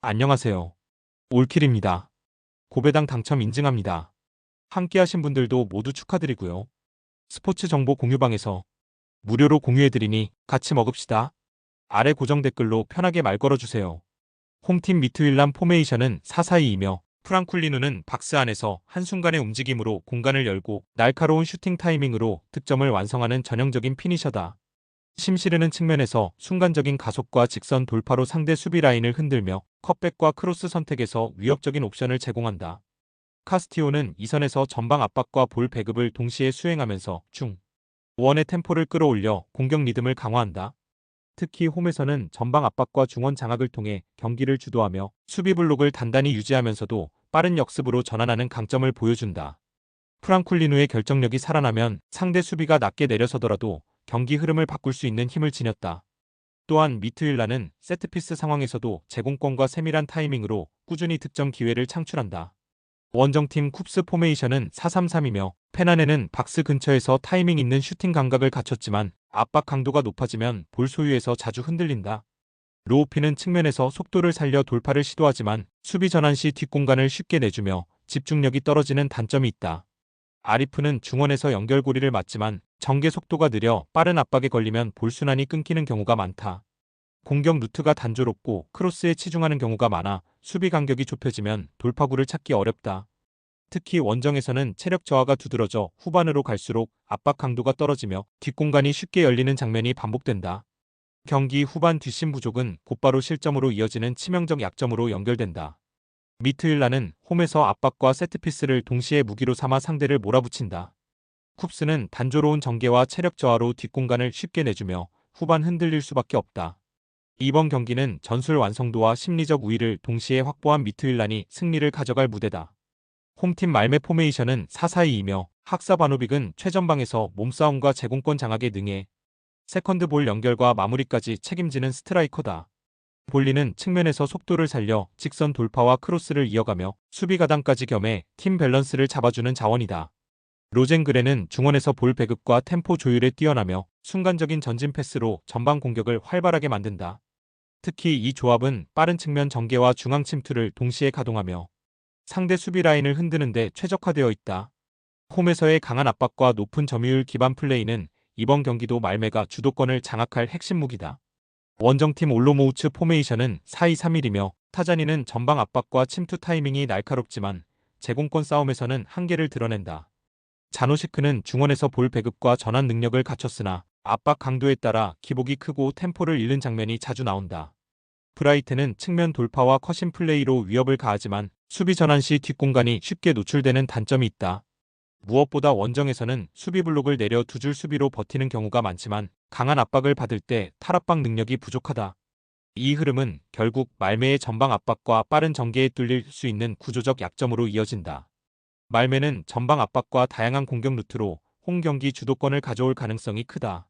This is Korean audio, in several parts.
안녕하세요. 올킬입니다. 고배당 당첨 인증합니다. 함께 하신 분들도 모두 축하드리고요. 스포츠 정보 공유방에서 무료로 공유해드리니 같이 먹읍시다. 아래 고정 댓글로 편하게 말 걸어주세요. 홈팀 미투일란 포메이션은 4-4-2이며 프랑쿨리누는 박스 안에서 한순간의 움직임으로 공간을 열고 날카로운 슈팅 타이밍으로 득점을 완성하는 전형적인 피니셔다. 심시르는 측면에서 순간적인 가속과 직선 돌파로 상대 수비 라인을 흔들며 컷백과 크로스 선택에서 위협적인 옵션을 제공한다. 카스티오는 이선에서 전방 압박과 볼 배급을 동시에 수행하면서 중원의 템포를 끌어올려 공격 리듬을 강화한다. 특히 홈에서는 전방 압박과 중원 장악을 통해 경기를 주도하며 수비 블록을 단단히 유지하면서도 빠른 역습으로 전환하는 강점을 보여준다. 프랑쿨리누의 결정력이 살아나면 상대 수비가 낮게 내려서더라도 경기 흐름을 바꿀 수 있는 힘을 지녔다. 또한 미트윌라는 세트피스 상황에서도 제공권과 세밀한 타이밍으로 꾸준히 득점 기회를 창출한다. 원정팀 쿱스 포메이션은 4-3-3이며 페난에는 박스 근처에서 타이밍 있는 슈팅 감각을 갖췄지만 압박 강도가 높아지면 볼 소유에서 자주 흔들린다. 로우피는 측면에서 속도를 살려 돌파를 시도하지만 수비 전환 시 뒷공간을 쉽게 내주며 집중력이 떨어지는 단점이 있다. 아리프는 중원에서 연결고리를 맞지만 전개 속도가 느려 빠른 압박에 걸리면 볼 순환이 끊기는 경우가 많다. 공격 루트가 단조롭고 크로스에 치중하는 경우가 많아 수비 간격이 좁혀지면 돌파구를 찾기 어렵다. 특히 원정에서는 체력 저하가 두드러져 후반으로 갈수록 압박 강도가 떨어지며 뒷공간이 쉽게 열리는 장면이 반복된다. 경기 후반 뒷심 부족은 곧바로 실점으로 이어지는 치명적 약점으로 연결된다. 미트윌라는 홈에서 압박과 세트피스를 동시에 무기로 삼아 상대를 몰아붙인다. 쿱스는 단조로운 전개와 체력 저하로 뒷공간을 쉽게 내주며 후반 흔들릴 수밖에 없다. 이번 경기는 전술 완성도와 심리적 우위를 동시에 확보한 미트윌란이 승리를 가져갈 무대다. 홈팀 말메 포메이션은 4-4-2이며 학사바노빅은 최전방에서 몸싸움과 제공권 장악에 능해 세컨드 볼 연결과 마무리까지 책임지는 스트라이커다. 볼리는 측면에서 속도를 살려 직선 돌파와 크로스를 이어가며 수비 가담까지 겸해 팀 밸런스를 잡아주는 자원이다. 로젠그레는 중원에서 볼 배급과 템포 조율에 뛰어나며 순간적인 전진 패스로 전방 공격을 활발하게 만든다. 특히 이 조합은 빠른 측면 전개와 중앙 침투를 동시에 가동하며 상대 수비 라인을 흔드는 데 최적화되어 있다. 홈에서의 강한 압박과 높은 점유율 기반 플레이는 이번 경기도 말메가 주도권을 장악할 핵심 무기다. 원정팀 올로모우츠 포메이션은 4-2-3-1이며 타자니는 전방 압박과 침투 타이밍이 날카롭지만 제공권 싸움에서는 한계를 드러낸다. 자노시크는 중원에서 볼 배급과 전환 능력을 갖췄으나 압박 강도에 따라 기복이 크고 템포를 잃는 장면이 자주 나온다. 브라이트는 측면 돌파와 컷신 플레이로 위협을 가하지만 수비 전환 시 뒷공간이 쉽게 노출되는 단점이 있다. 무엇보다 원정에서는 수비 블록을 내려 두 줄 수비로 버티는 경우가 많지만 강한 압박을 받을 때 탈압박 능력이 부족하다. 이 흐름은 결국 말메의 전방 압박과 빠른 전개에 뚫릴 수 있는 구조적 약점으로 이어진다. 말메는 전방 압박과 다양한 공격 루트로 홈 경기 주도권을 가져올 가능성이 크다.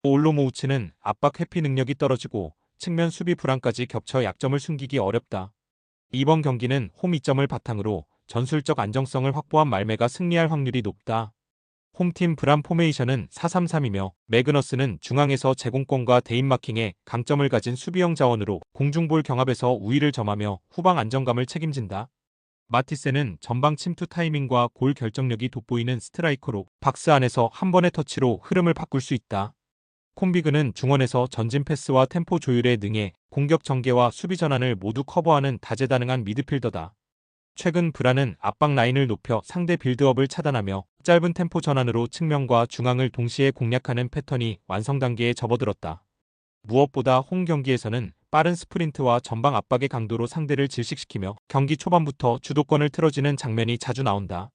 올로모우츠는 압박 회피 능력이 떨어지고 측면 수비 불안까지 겹쳐 약점을 숨기기 어렵다. 이번 경기는 홈 이점을 바탕으로 전술적 안정성을 확보한 말메가 승리할 확률이 높다. 홈팀 브람 포메이션은 4-3-3이며 매그너스는 중앙에서 제공권과 대인마킹에 강점을 가진 수비형 자원으로 공중볼 경합에서 우위를 점하며 후방 안정감을 책임진다. 마티세는 전방 침투 타이밍과 골 결정력이 돋보이는 스트라이커로 박스 안에서 한 번의 터치로 흐름을 바꿀 수 있다. 콤비그는 중원에서 전진 패스와 템포 조율에 능해 공격 전개와 수비 전환을 모두 커버하는 다재다능한 미드필더다. 최근 브라는 압박 라인을 높여 상대 빌드업을 차단하며 짧은 템포 전환으로 측면과 중앙을 동시에 공략하는 패턴이 완성 단계에 접어들었다. 무엇보다 홈 경기에서는 빠른 스프린트와 전방 압박의 강도로 상대를 질식시키며 경기 초반부터 주도권을 틀어지는 장면이 자주 나온다.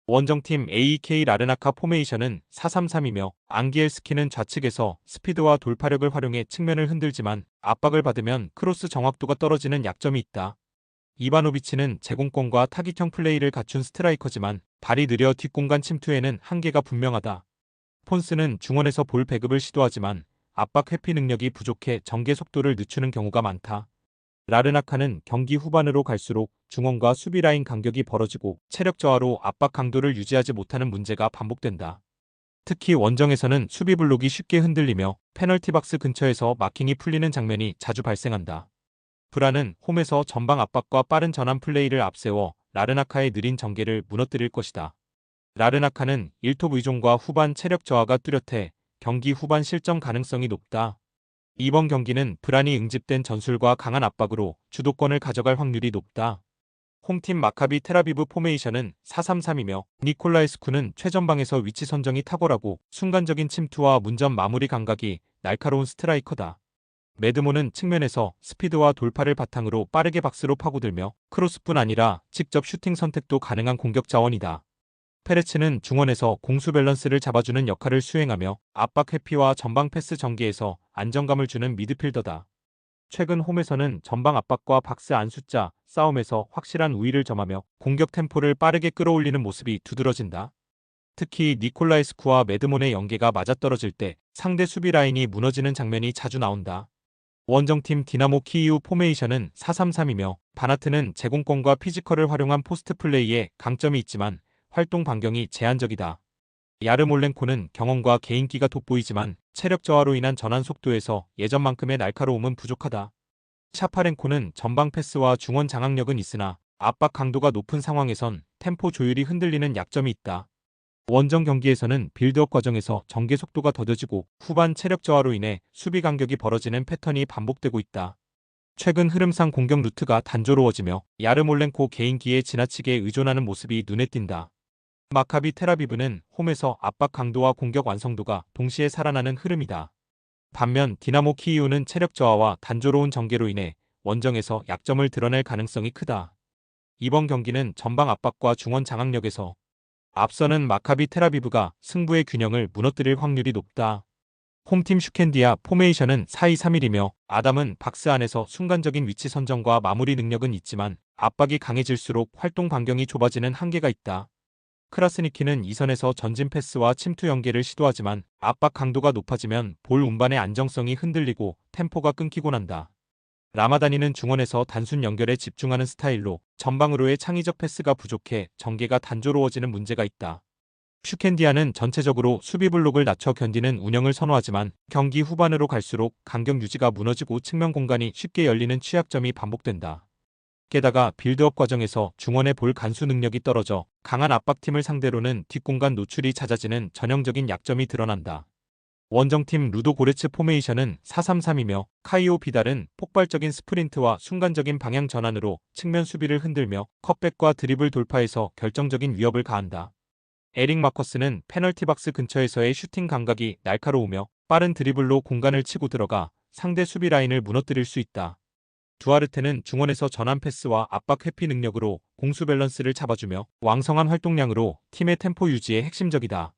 원정팀 AEK 라르나카 포메이션은 4-3-3이며 앙기엘스키는 좌측에서 스피드와 돌파력을 활용해 측면을 흔들지만 압박을 받으면 크로스 정확도가 떨어지는 약점이 있다. 이바노비치는 제공권과 타깃형 플레이를 갖춘 스트라이커지만 발이 느려 뒷공간 침투에는 한계가 분명하다. 폰스는 중원에서 볼 배급을 시도하지만 압박 회피 능력이 부족해 전개 속도를 늦추는 경우가 많다. 라르나카는 경기 후반으로 갈수록 중원과 수비 라인 간격이 벌어지고 체력 저하로 압박 강도를 유지하지 못하는 문제가 반복된다. 특히 원정에서는 수비 블록이 쉽게 흔들리며 페널티 박스 근처에서 마킹이 풀리는 장면이 자주 발생한다. 브라는 홈에서 전방 압박과 빠른 전환 플레이를 앞세워 라르나카의 느린 전개를 무너뜨릴 것이다. 라르나카는 1톱 의존과 후반 체력 저하가 뚜렷해 경기 후반 실점 가능성이 높다. 이번 경기는 브란이 응집된 전술과 강한 압박으로 주도권을 가져갈 확률이 높다. 홈팀 마카비 텔아비브 포메이션은 4-3-3이며 니콜라에스쿠는 최전방에서 위치 선정이 탁월하고 순간적인 침투와 문전 마무리 감각이 날카로운 스트라이커다. 매드모는 측면에서 스피드와 돌파를 바탕으로 빠르게 박스로 파고들며 크로스뿐 아니라 직접 슈팅 선택도 가능한 공격 자원이다. 페레츠는 중원에서 공수 밸런스를 잡아주는 역할을 수행하며 압박 회피와 전방 패스 전개에서 안정감을 주는 미드필더다. 최근 홈에서는 전방 압박과 박스 안 숫자 싸움에서 확실한 우위를 점하며 공격 템포를 빠르게 끌어올리는 모습이 두드러진다. 특히 니콜라에스쿠와 매드몬의 연계가 맞아떨어질 때 상대 수비 라인이 무너지는 장면이 자주 나온다. 원정팀 디나모 키이우 포메이션은 4-3-3이며 바나트는 제공권과 피지컬을 활용한 포스트 플레이에 강점이 있지만 활동 반경이 제한적이다. 야르몰렌코는 경험과 개인기가 돋보이지만 체력 저하로 인한 전환 속도에서 예전만큼의 날카로움은 부족하다. 샤파렌코는 전방 패스와 중원 장악력은 있으나 압박 강도가 높은 상황에선 템포 조율이 흔들리는 약점이 있다. 원정 경기에서는 빌드업 과정에서 전개 속도가 더뎌지고 후반 체력 저하로 인해 수비 간격이 벌어지는 패턴이 반복되고 있다. 최근 흐름상 공격 루트가 단조로워지며 야르몰렌코 개인기에 지나치게 의존하는 모습이 눈에 띈다. 마카비 텔아비브는 홈에서 압박 강도와 공격 완성도가 동시에 살아나는 흐름이다. 반면 디나모 키이우는 체력 저하와 단조로운 전개로 인해 원정에서 약점을 드러낼 가능성이 크다. 이번 경기는 전방 압박과 중원 장악력에서 앞서는 마카비 텔아비브가 승부의 균형을 무너뜨릴 확률이 높다. 홈팀 슈켄디아 포메이션은 4-2-3-1이며 아담은 박스 안에서 순간적인 위치 선정과 마무리 능력은 있지만 압박이 강해질수록 활동 반경이 좁아지는 한계가 있다. 크라스니키는 이선에서 전진 패스와 침투 연계를 시도하지만 압박 강도가 높아지면 볼 운반의 안정성이 흔들리고 템포가 끊기곤 한다. 라마다니는 중원에서 단순 연결에 집중하는 스타일로 전방으로의 창의적 패스가 부족해 전개가 단조로워지는 문제가 있다. 슈켄디아는 전체적으로 수비 블록을 낮춰 견디는 운영을 선호하지만 경기 후반으로 갈수록 간격 유지가 무너지고 측면 공간이 쉽게 열리는 취약점이 반복된다. 게다가 빌드업 과정에서 중원의 볼 간수 능력이 떨어져 강한 압박팀을 상대로는 뒷공간 노출이 잦아지는 전형적인 약점이 드러난다. 원정팀 루도 고레츠 포메이션은 4-3-3이며 카이오 비달은 폭발적인 스프린트와 순간적인 방향 전환으로 측면 수비를 흔들며 컷백과 드리블 돌파에서 결정적인 위협을 가한다. 에릭 마커스는 페널티 박스 근처에서의 슈팅 감각이 날카로우며 빠른 드리블로 공간을 치고 들어가 상대 수비 라인을 무너뜨릴 수 있다. 두아르테는 중원에서 전환 패스와 압박 회피 능력으로 공수 밸런스를 잡아주며 왕성한 활동량으로 팀의 템포 유지에 핵심적이다.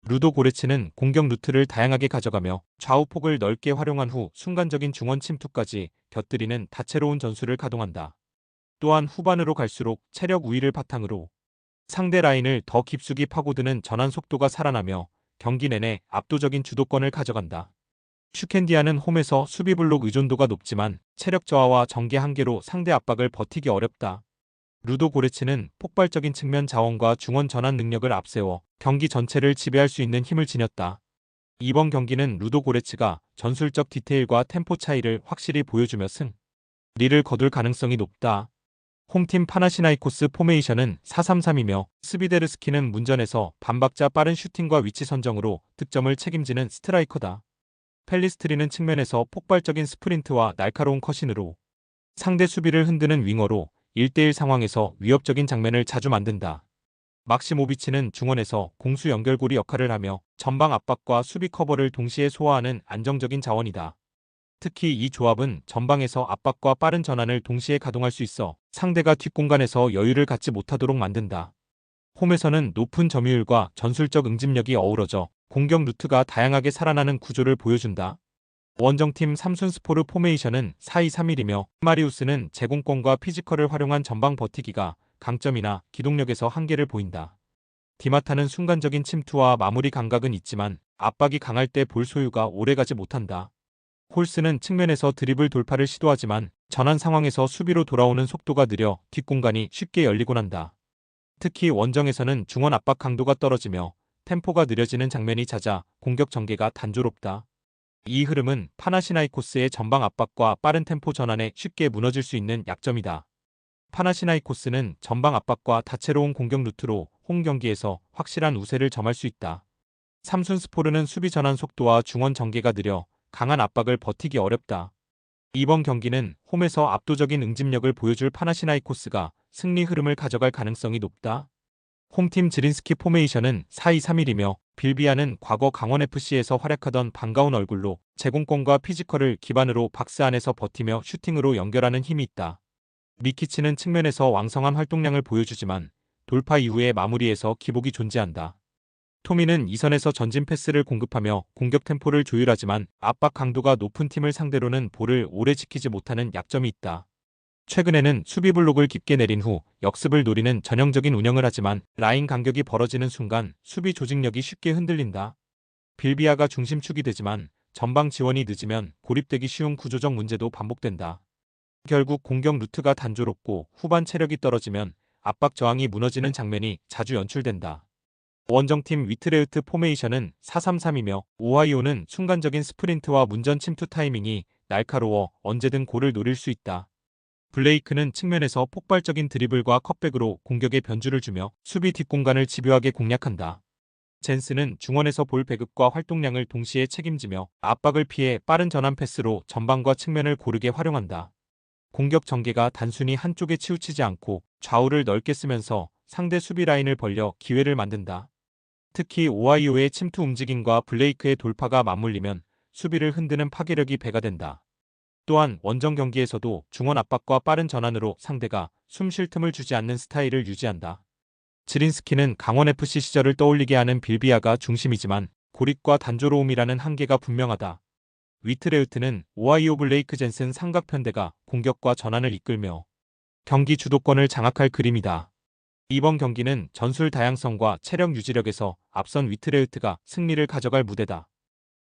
루도 고레츠는 공격 루트를 다양하게 가져가며 좌우 폭을 넓게 활용한 후 순간적인 중원 침투까지 곁들이는 다채로운 전술을 가동한다. 또한 후반으로 갈수록 체력 우위를 바탕으로 상대 라인을 더 깊숙이 파고드는 전환 속도가 살아나며 경기 내내 압도적인 주도권을 가져간다. 슈켄디아는 홈에서 수비 블록 의존도가 높지만 체력 저하와 전개 한계로 상대 압박을 버티기 어렵다. 루도 고레츠는 폭발적인 측면 자원과 중원 전환 능력을 앞세워 경기 전체를 지배할 수 있는 힘을 지녔다. 이번 경기는 루도 고레츠가 전술적 디테일과 템포 차이를 확실히 보여주며 승리를 거둘 가능성이 높다. 홈팀 파나시나이코스 포메이션은 4-3-3이며 스비데르스키는 문전에서 반박자 빠른 슈팅과 위치 선정으로 득점을 책임지는 스트라이커다. 펠리스트리는 측면에서 폭발적인 스프린트와 날카로운 컷신으로 상대 수비를 흔드는 윙어로 1대1 상황에서 위협적인 장면을 자주 만든다. 막시모비치는 중원에서 공수 연결고리 역할을 하며 전방 압박과 수비 커버를 동시에 소화하는 안정적인 자원이다. 특히 이 조합은 전방에서 압박과 빠른 전환을 동시에 가동할 수 있어 상대가 뒷공간에서 여유를 갖지 못하도록 만든다. 홈에서는 높은 점유율과 전술적 응집력이 어우러져 공격 루트가 다양하게 살아나는 구조를 보여준다. 원정팀 삼순스포르 포메이션은 4-2-3-1이며 마리우스는 제공권과 피지컬을 활용한 전방 버티기가 강점이나 기동력에서 한계를 보인다. 디마타는 순간적인 침투와 마무리 감각은 있지만 압박이 강할 때 볼 소유가 오래가지 못한다. 홀스는 측면에서 드리블 돌파를 시도하지만 전환 상황에서 수비로 돌아오는 속도가 느려 뒷공간이 쉽게 열리곤 한다. 특히 원정에서는 중원 압박 강도가 떨어지며 템포가 느려지는 장면이 잦아 공격 전개가 단조롭다. 이 흐름은 파나시나이코스의 전방 압박과 빠른 템포 전환에 쉽게 무너질 수 있는 약점이다. 파나시나이코스는 전방 압박과 다채로운 공격 루트로 홈 경기에서 확실한 우세를 점할 수 있다. 삼순스포르는 수비 전환 속도와 중원 전개가 느려 강한 압박을 버티기 어렵다. 이번 경기는 홈에서 압도적인 응집력을 보여줄 파나시나이코스가 승리 흐름을 가져갈 가능성이 높다. 홈팀 지린스키 포메이션은 4-2-3-1이며 빌비아는 과거 강원FC에서 활약하던 반가운 얼굴로 제공권과 피지컬을 기반으로 박스 안에서 버티며 슈팅으로 연결하는 힘이 있다. 미키치는 측면에서 왕성한 활동량을 보여주지만 돌파 이후의 마무리에서 기복이 존재한다. 토미는 이선에서 전진 패스를 공급하며 공격 템포를 조율하지만 압박 강도가 높은 팀을 상대로는 볼을 오래 지키지 못하는 약점이 있다. 최근에는 수비 블록을 깊게 내린 후 역습을 노리는 전형적인 운영을 하지만 라인 간격이 벌어지는 순간 수비 조직력이 쉽게 흔들린다. 빌비아가 중심축이 되지만 전방 지원이 늦으면 고립되기 쉬운 구조적 문제도 반복된다. 결국 공격 루트가 단조롭고 후반 체력이 떨어지면 압박 저항이 무너지는 장면이 자주 연출된다. 원정팀 위트레흐트 포메이션은 4-3-3이며 오하이오는 순간적인 스프린트와 문전 침투 타이밍이 날카로워 언제든 골을 노릴 수 있다. 블레이크는 측면에서 폭발적인 드리블과 컷백으로 공격에 변주를 주며 수비 뒷공간을 집요하게 공략한다. 젠스는 중원에서 볼 배급과 활동량을 동시에 책임지며 압박을 피해 빠른 전환 패스로 전방과 측면을 고르게 활용한다. 공격 전개가 단순히 한쪽에 치우치지 않고 좌우를 넓게 쓰면서 상대 수비 라인을 벌려 기회를 만든다. 특히 오하이오의 침투 움직임과 블레이크의 돌파가 맞물리면 수비를 흔드는 파괴력이 배가 된다. 또한 원정 경기에서도 중원 압박과 빠른 전환으로 상대가 숨 쉴 틈을 주지 않는 스타일을 유지한다. 지린스키는 강원FC 시절을 떠올리게 하는 빌비아가 중심이지만 고립과 단조로움이라는 한계가 분명하다. 위트레흐트는 오하이오 블레이크 젠슨 삼각편대가 공격과 전환을 이끌며 경기 주도권을 장악할 그림이다. 이번 경기는 전술 다양성과 체력 유지력에서 앞선 위트레흐트가 승리를 가져갈 무대다.